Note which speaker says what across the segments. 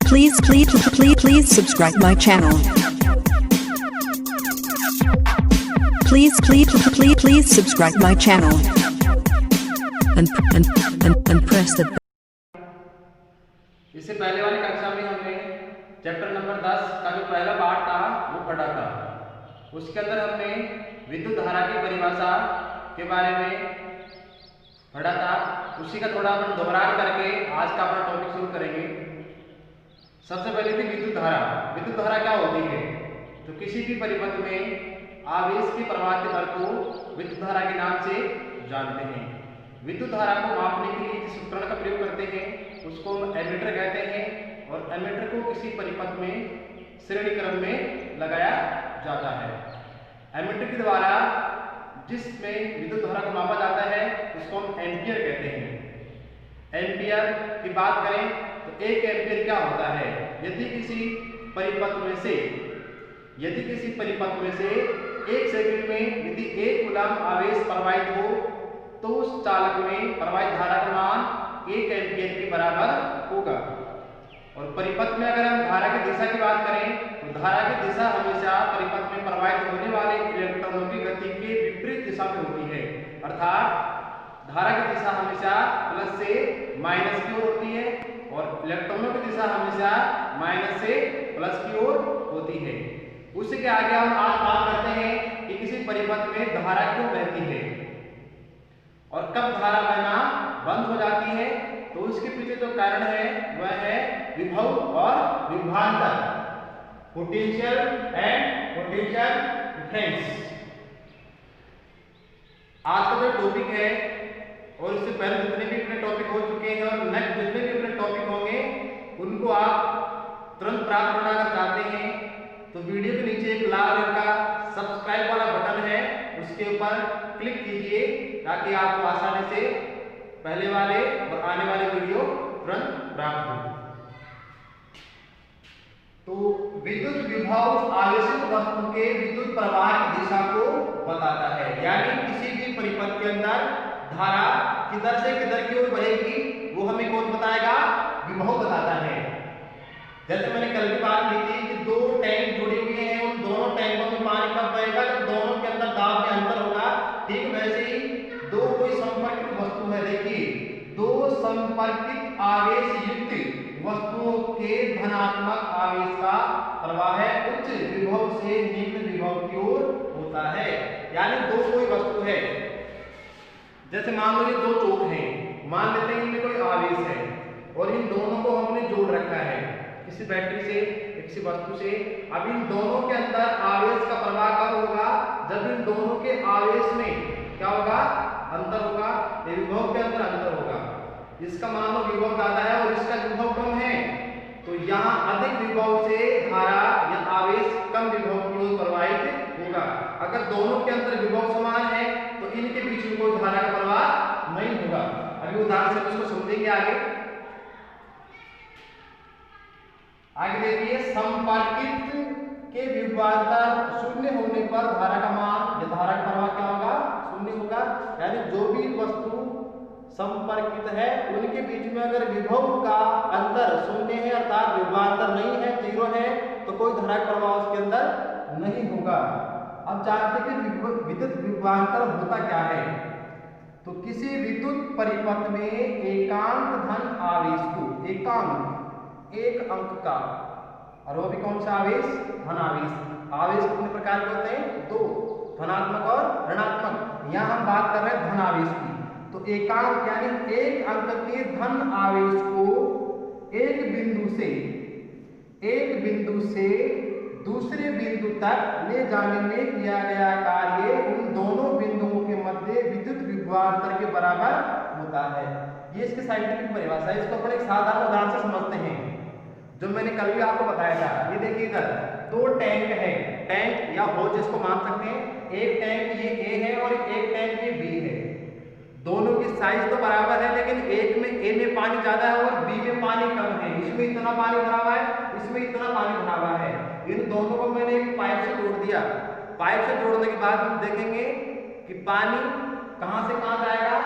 Speaker 1: Please subscribe my channel. Please subscribe my channel. And press the
Speaker 2: इससे पहले वाली कक्षा में हमने चैप्टर नंबर 10 का जो पहला पार्ट था वो पढ़ा था। उसके अंदर हमने विद्युत धारा की परिभाषा के बारे में पढ़ा था। उसी का थोड़ा अपन दोहरान करके आज का अपना टॉपिक शुरू करेंगे। सबसे पहले थी विद्युत धारा। विद्युत धारा क्या होती है? तो किसी भी परिपथ में आवेश के प्रवाह के दर को विद्युत धारा के नाम से जानते हैं। विद्युत धारा को मापने के लिए जिस उपकरण का प्रयोग करते हैं उसको एमीटर कहते हैं, और एमीटर को किसी परिपथ में श्रेणी क्रम में लगाया जाता है। एमीटर के द्वारा जिसमें विद्युत धारा को मापा जाता है उसको हम एम्पियर कहते हैं। एम्पियर की बात करें तो एक एम्पियर क्या होता है? यदि किसी परिपथ में से एक सेकंड में यदि 1 कूलम्ब आवेश प्रवाहित हो तो उस चालक में प्रवाहित धारा का मान 1 एम्पियर के बराबर होगा। और परिपथ में अगर हम धारा की दिशा की बात करें तो धारा की दिशा हमेशा परिपथ में प्रवाहित होने वाले इलेक्ट्रॉनों की गति के विपरीत दिशा में होती है। अर्थात धारा की दिशा हमेशा प्लस से माइनस की ओर होती है और इलेक्ट्रॉनों की दिशा हमेशा माइनस से प्लस की ओर होती है। उसी के आगे हम आज बात करते हैं कि किसी परिपथ में धारा क्यों बहती है और कब धारा बहना बंद हो जाती है। तो उसके पीछे जो कारण है वह है विभव और विभवांतर, पोटेंशियल एंड पोटेंशियल डिफरेंस। आज का जो टॉपिक है और इससे पहले जितने भी अपने टॉपिक हो चुके हैं और नेक्स्ट जितने भी अपने टॉपिक होंगे उनको आप तुरंत प्राप्त करना अगर चाहते हैं तो वीडियो के नीचे एक लाल रंग का सब्सक्राइब वाला बटन है, उसके ऊपर क्लिक कीजिए ताकि आपको आसानी से पहले वाले और आने वाले वीडियो तुरंत प्राप्त हो। तो विद्युत विभव आवेशित वस्तु के विद्युत प्रवाह की दिशा को बताता है। यानी किसी भी परिपथ के अंदर धारा किधर से किधर की ओर बहेगी वो हमें कौन बताएगा? विभव बताता है। जैसे मैंने कल भी बात की थी कि 2 टैंक जुड़े हुए हैं, उन दोनों टैंकों में पानी कब बहेगा? जब दोनों के अंदर दाब में अंतर होगा। ठीक वैसे ही दो कोई संपर्कित वस्तु है, देखिए 2 संपर्कित आवेश युक्त वस्तुओं के धनात्मक आवेश का प्रवाह उच्च विभव से निम्न विभव की ओर होता है। यानी 2 कोई वस्तु है, जैसे मान लो ये 2 चोक हैं, मान लेते हैं इनमें कोई आवेश है और इन दोनों को हमने जोड़ रखा है किसी बैटरी से किसी वस्तु से। अब इन दोनों के अंदर आवेश का प्रवाह कब होगा? जब इन दोनों के आवेश में क्या होगा? अंतर होगा, विभव के अंदर अंतर होगा। इसका मान लो विभव ज्यादा है और इसका विभव कम है, तो यहाँ अधिक विभव से धारा या आवेश कम विभव की ओर प्रवाहित होगा। अगर दोनों के अंदर विभव समान है तो इनके बीच में कोई धारा का प्रवाह नहीं होगा। अभी उदाहरण से इसको समझेंगे आगे देखिए, संपर्कित के विभवांतर 0 होने पर धारा का मान या धारा का प्रवाह क्या होगा? 0 होगा। यानी जो भी वस्तु संपर्कित है उनके बीच में अगर विभव का अंतर 0 है अर्थात विभवांतर नहीं है, 0 है, तो कोई धारा का प्रवाह उसके अंदर नहीं होगा। अब जानते हैं कि विद्युत विभवांतर होता क्या है। तो किसी विद्युत परिपथ में एकांक धन आवेश को, एकांक 1 अंक का, और वो भी कौन सा आवेश? धन आवेश। आवेश कितने प्रकार के होते हैं? 2, धनात्मक और ऋणात्मक। यहाँ हम बात कर रहे हैं धन आवेश की। तो एकांक यानी 1 अंक के धन आवेश को एक बिंदु से दूसरे बिंदु तक ले जाने में किया गया कार्य उन दोनों बिंदुओं के मध्य विद्युत विभवांतर के बराबर होता है। ये इसकी साइंटिफिक परिभाषा है। इसको अपने एक साधारण उदाहरण से समझते हैं जो मैंने कल भी आपको बताया था। ये देखिए इधर 2 टैंक है, टैंक या होज जिसको मान सकते हैं। एक टैंक ये A है और एक टैंक ये B है। दोनों की साइज तो बराबर है, लेकिन एक में A में पानी ज्यादा है और B में पानी कम है। इसमें इतना पानी भरा हुआ है, इसमें इतना पानी भरा हुआ है। इन दोनों को मैंने एक पाइप से जोड़ दिया। पाइप से जोड़ने के बाद हम देखेंगे कि पानी कहां से कहां जाएगा?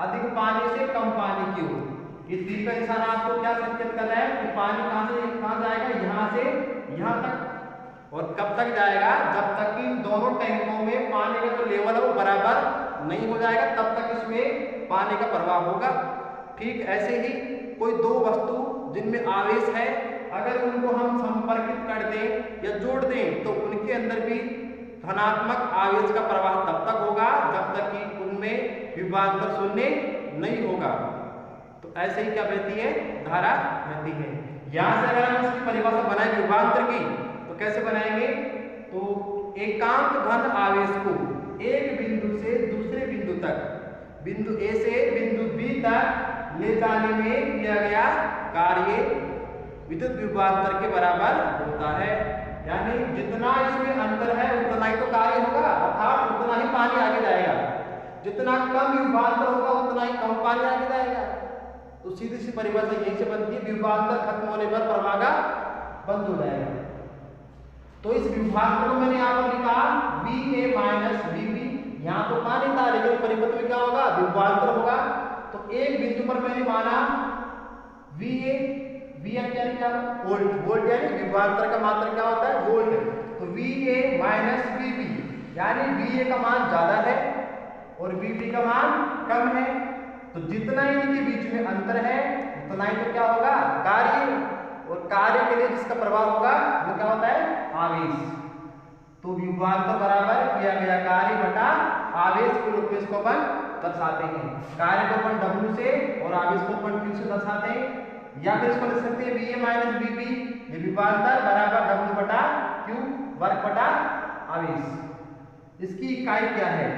Speaker 2: अधिक पानी से कम पानी की ओर। इस तीर का इशारा आपको क्या संकेत कर रहा है कि पानी कहां से कहां जाएगा, यहां से यहां तक। और कब तक जाएगा, जब तक कि दोनों टैंकों में पानी का जो लेवल है वो बराबर नहीं हो जाएगा, तब तक इसमें पानी का प्रवाह होगा। ठीक ऐसे ही कोई दो वस्तु जिनमें आवेश है, अगर उनको हम संपर्कित कर दें या जोड़ दें तो उनके अंदर भी धनात्मक आवेश का प्रवाह तब तक होगा जब तक कि उनमें विभवांतर शून्य नहीं होगा। तो ऐसे ही क्या बहती है, धारा बहती है। यहां से अगर हम इसकी परिभाषा बनाएं विभवांतर की तो कैसे बनाएंगे, तो एकांक धन आवेश को एक बिंदु से दूसरे बिंदु तक, बिंदु ए से बिंदु बी तक ले जाने में किया गया कार्य विद्युत विभवांतर के बराबर होता है। यानी जितना इसमें अंतर है उतना ही तो कार्य होगा, अर्थात उतना ही पानी आगे जाएगा। जितना कम विभवांतर होगा उतना ही कम पानी आगे जाएगा। तो सीधी सी परिभाषा यही से बनती है, विभवांतर खत्म होने पर प्रवाह बंद हो जाएगा। तो इस विभवांतर को मैंने यहाँ पर लिखा VA माइनस VB। यहाँ तो पानी था लेकिन परिपथ में क्या होगा, विभवांतर होगा। तो एक बिंदु पर मैंने माना VA, यानी क्या, वोल्ट, वोल्ट यानी विभवांतर का मात्रक क्या होता है, वोल्ट। तो VA माइनस VB यानी VA का मान ज्यादा है और VB का मान कम है। तो जितना इनके बीच में अंतर है उतना ही तो क्या होगा, कार्य। और कार्य के लिए जिसका प्रभाव होगा वो क्या होता है, आवेश। तो विभवांतर बराबर किया गया कार्य बटा आवेश के रूप में इसको अपन दर्शाते हैं। कार्य को अपन W से और आवेश को अपन Q से दर्शाते हैं। या फिर इसको लिख सकते हैं VA माइनस VB, ये विभवांतर बराबर W बटा Q वर्ग बटा आवेश। इसकी इकाई क्या है,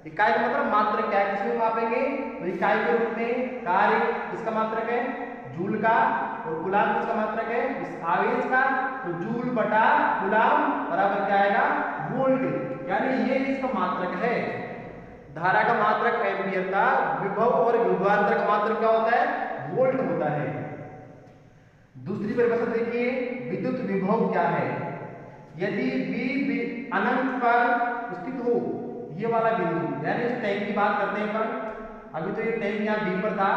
Speaker 2: इकाई का मतलब मात्रक क्या है, किसमें मापेंगे, तो इकाई के रूप में कार्य इसका मात्रक है जूल का, और कूलाम किसका मात्रक है, इस आवेश का। तो जूल बटा कूलाम बराबर क्या आएगा, वोल्ट। यानी ये इसका मात्रक है। धारा का मात्रक एम्पियर था, विभव और विभवांतर का मात्रक क्या होता है, वोल्ट होता है। दूसरी परिभाषा देखिए, विद्युत विभव क्या है। यदि V अनंत पर स्थित हो, ये वाला बिंदु, यानी इस टैंक की बात करते हैं अपन। अभी तो ये टैंक यहाँ B पर था,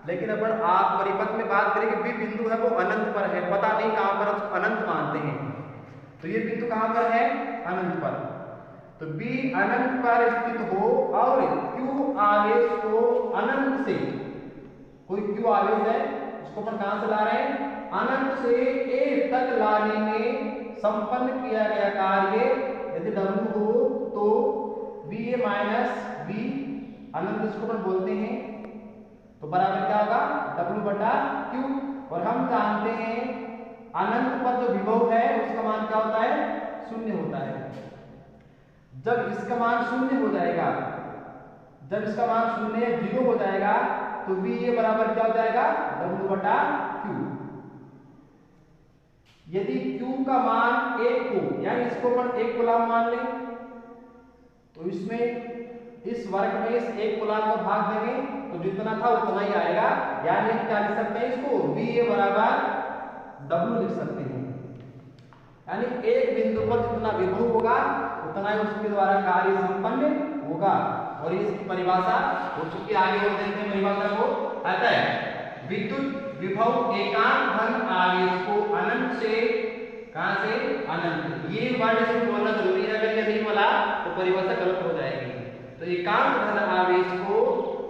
Speaker 2: लेकिन अपन आप परिपथ में बात करें कि B बिंदु है वो अनंत पर है, पता नहीं कहां पर उसको अनंत मानते हैं। तो ये बिंदु कहां पर है, अनंत पर। तो B अनंत पर स्थित हो और Q आवेश को अनंत से, कोई Q आवेश है उसको अपन कहां से ला रहे हैं, अनंत से A तक लाने में संपन्न किया गया कार्य यदि W हो तो VA माइनस V अनंत इसको अपन बोलते हैं, तो बराबर क्या होगा, W बटा Q। और हम जानते हैं अनंत पर जो विभव है उसका मान क्या होता है, शून्य होता है। जब इसका मान शून्य हो जाएगा, जब इसका मान शून्य 0 हो जाएगा तो VA बराबर क्या हो जाएगा, W बटा Q। यदि Q का मान 1 को, यानी इसको अपन 1 कूलाम मान लें, तो इसमें इस वर्ग में इस 1 कूलाम को भाग देंगे तो जितना था उतना ही आएगा। यानी हम क्या लिख सकते हैं, इसको VA बराबर W लिख सकते हैं। यानी एक बिंदु पर जितना विभव होगा उतना ही उसके द्वारा कार्य संपन्न होगा। और इसकी परिभाषा हो चुकी, आगे और देखते हैं परिभाषा को। आता है विद्युत विभव एकांक धन आवेश को अनंत से, कहां से, अनंत। ये वर्ड इसमें बोलना जरूरी है, अगर ये नहीं बोला तो परिभाषा गलत हो जाएगी। तो एकांक धन आवेश को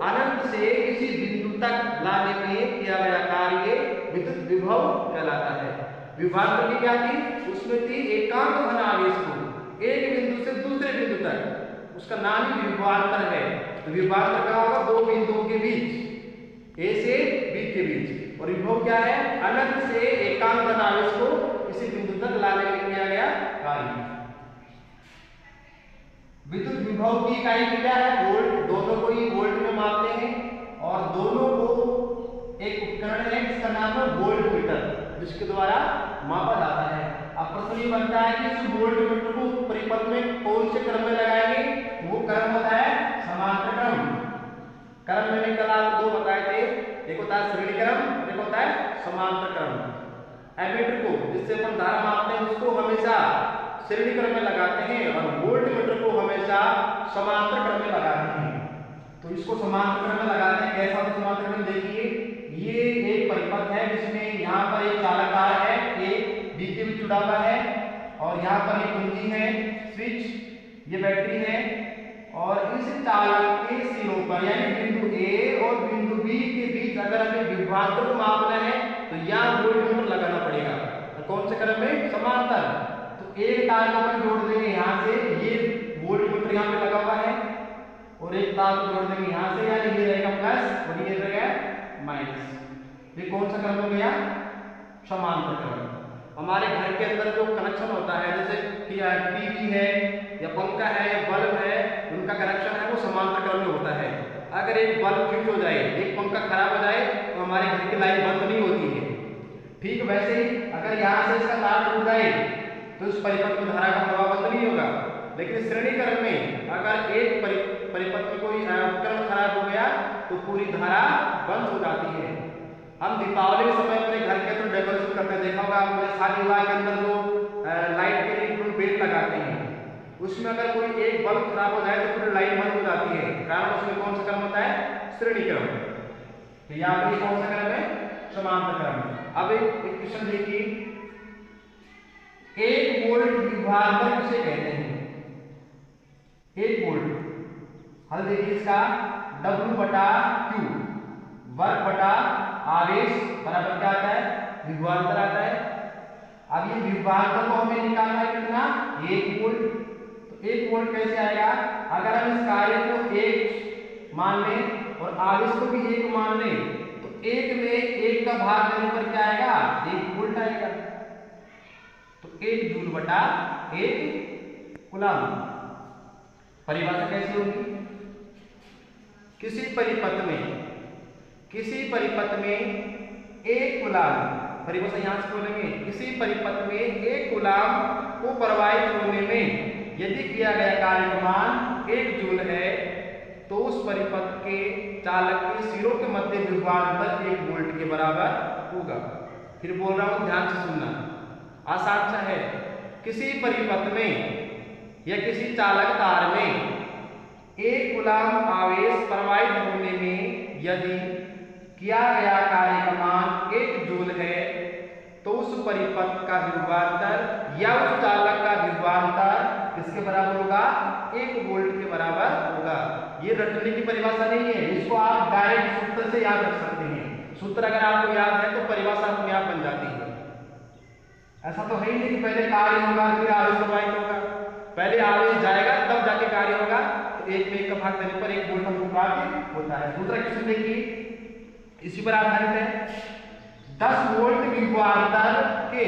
Speaker 2: अनंत से किसी बिंदु तक लाने में किया गया कार्य विद्युत विभव कहलाता है। विभवांतर की क्या थी, उसमें थी एकांक धन आवेश को एक बिंदु से दूसरे बिंदु तक, उसका नाम ही विभवांतर है। तो विभवांतर क्या होगा, दो बिंदुओं के बीच, A से B के बीच। और विभव क्या है, अनंत से एकांक धन आवेश को किसी बिंदु तक लाने में किया गया कार्य। विद्युत विभव की इकाई क्या है, वोल्ट। दोनों को ही वोल्ट में मापते हैं और दोनों को एक उपकरण है जिसका नाम है वोल्ट मीटर, जिसके द्वारा मापा जाता है। अब प्रश्न ये बनता है कि इस वोल्ट मीटर को परिपथ में कौन से क्रम में लगाएंगे, वो क्रम होता है समांतर क्रम। क्रम मैंने कल आपको दो बताए थे, एक होता है श्रेणी क्रम और एक होता है समांतर क्रम। एमीटर को जिससे अपन धारा मापते हैं उसको हमेशा श्रेणी क्रम में लगाते हैं और वोल्ट मीटर को हमेशा समांतर क्रम में लगाते हैं। तो इसको समांतर क्रम में लगाते हैं, कैसा समांतर क्रम देखिए। ये एक परिपथ है जिसमें यहाँ पर एक चालक तार है, एक बी के बीच जुड़ा हुआ है और यहाँ पर एक कुंजी है, स्विच, ये बैटरी है और इस चालक के सिरों पर यानी बिंदु ए और बिंदु बी के बीच अगर हमें विभवांतर को मापना है तो यहाँ वोल्टमीटर लगाना पड़ेगा। तो कौन से क्रम में? समांतर। तो एक तार को अपन जोड़ देंगे यहाँ से, ये वोल्टमीटर यहाँ पे लगा हुआ है और एक तार को जोड़ देंगे यहाँ से, यानी ये रहेगा प्लस और ये रहेगा माइनस। ये कौन सा क्रम हो गया? समांतर क्रम। हमारे घर के अंदर जो कनेक्शन होता है जैसे टीवी है या पंखा है या बल्ब है, उनका कनेक्शन है वो समांतर क्रम में होता है। अगर एक बल्ब फ्यूज हो जाए, एक पंखा खराब हो जाए तो हमारे घर की लाइट बंद नहीं होती है। ठीक वैसे ही अगर यहाँ से इसका तार टूट जाए तो इस परिपथ में धारा का प्रवाह बंद नहीं होगा। लेकिन श्रेणी क्रम में अगर एक परिपथ में कोई उपकरण खराब हो गया तो पूरी धारा बंद हो जाती है। हम दीपावली के समय अपने घर के अंदर डेकोरेशन करते हैं, देखा होगा आपने, शादी विवाह के अंदर जो लाइट के लिए बेल लगाते हैं, उसमें अगर कोई एक बल्ब खराब हो जाए तो पूरी लाइट बंद हो जाती है। कारण उसमें कौन सा क्रम होता है? श्रेणी क्रम। तो यहाँ पर कौन सा क्रम है? समांतर क्रम। अब एक क्वेश्चन देखिए, 1 वोल्ट विभवांतर किसे कहते हैं? 1 वोल्ट हल देखिए इसका, W बटा Q वर्ग बटा आवेश बराबर क्या आता है? विभवांतर आता है। अब ये विभवांतर को हमें निकालना है कितना? 1 वोल्ट। तो 1 वोल्ट कैसे आएगा? अगर हम इस कार्य को 1 मान लें और आवेश को भी 1 मान लें तो 1 में 1 का भाग देने पर क्या आएगा? 1 वोल्ट आएगा। तो 1 जूल बटा 1 कूलम। परिभाषा कैसी होगी? किसी परिपथ में 1 कूलम, परिभाषा यहां से बोलेंगे, किसी परिपथ में 1 कूलम को प्रवाहित होने में यदि किया गया कार्य का मान 1 जूल है तो उस परिपथ के चालक के सिरों के मध्य विभवांतर 1 वोल्ट के बराबर होगा। फिर बोल रहा हूं, ध्यान से सुनना, आसान सा है। किसी परिपथ में या किसी चालक तार में 1 कूलम आवेश प्रवाहित होने में यदि किया गया कार्य का मान 1 जूल है तो उस परिपथ का विभवांतर या उस चालक का विभवांतर किसके बराबर होगा? 1 वोल्ट के बराबर होगा। ये रटने की परिभाषा नहीं है, इसको आप डायरेक्ट सूत्र से याद रख सकते हैं। सूत्र अगर आपको याद है तो परिभाषा अपने आप बन जाती है। ऐसा तो है ही नहीं कि पहले कार्य होगा फिर आवेश प्रवाहित होगा। पहले आवेश जाएगा तब जाके कार्य होगा। तो 1 में 1 का भाग देने पर 1 वोल्ट हमको प्राप्त होता है। दूसरा क्वेश्चन देखिए, इसी पर आधारित है। 10 वोल्ट विभवांतर के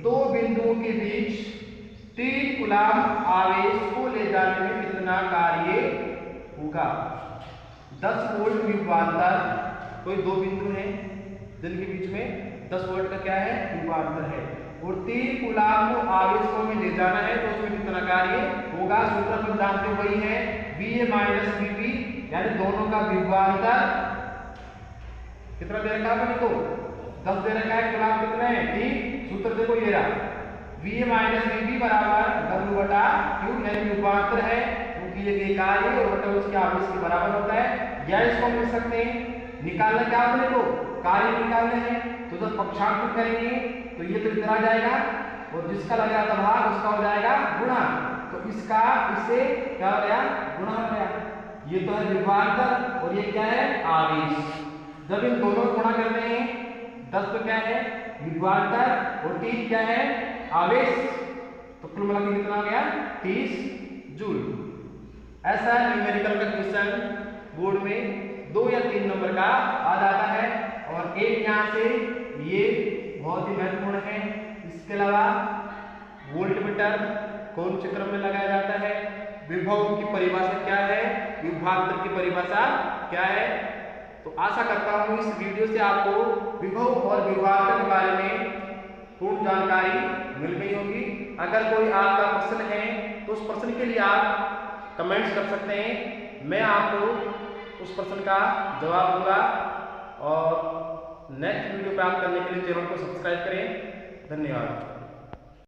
Speaker 2: 2 बिंदुओं के बीच 3 कूलम आवेश को ले जाने में कितना कार्य होगा? 10 वोल्ट विभवांतर, कोई 2 बिंदु हैं जिनके बीच में 10 वोल्ट का क्या है? विभवांतर है और 3 कूलम को आवेश को में ले जाना है तो उसमें कितना कार्य होगा? सूत्र हम जानते वही है, VA माइनस VB, यानी दोनों का विभवांतर कितना दे रखा है? तो 10 दे रखा है, कूलम कितना है? 3। सूत्र देखो ये रहा, VA माइनस VB बराबर W बटा Q, यानी विभवांतर है क्योंकि ये कार्य और बटा उसके आवेश के बराबर होता है। या इसको हम लिख सकते हैं, निकालना क्या अपने को? कार्य निकालने हैं तो जब पक्षांतर करेंगे तो ये तो इधर आ जाएगा और जिसका लग रहा था भाग उसका हो जाएगा गुणा, तो इसका इससे क्या हो गया? गुणा हो गया। ये तो है विभवांतर और ये क्या है? आवेश। जब इन दोनों को गुणा करते हैं 10 तो क्या है? विभवांतर और 3 क्या है? आवेश। तो कुल मिला के कितना आ गया? 30 जूल। ऐसा न्यूमेरिकल का क्वेश्चन बोर्ड में 2 या 3 नंबर का आ जाता है और एक यहाँ से ये बहुत ही महत्वपूर्ण है। इसके अलावा वोल्टमीटर कौन से क्रम में लगाया जाता है, विभव की परिभाषा क्या है, विभवांतर की परिभाषा क्या है। तो आशा करता हूँ इस वीडियो से आपको विभव और विभवांतर के बारे में पूर्ण जानकारी मिल गई होगी। अगर कोई आपका प्रश्न है तो उस प्रश्न के लिए आप कमेंट्स कर सकते हैं, मैं आपको उस प्रश्न का जवाब दूंगा। और नेक्स्ट वीडियो प्राप्त करने के लिए चैनल को सब्सक्राइब करें। धन्यवाद।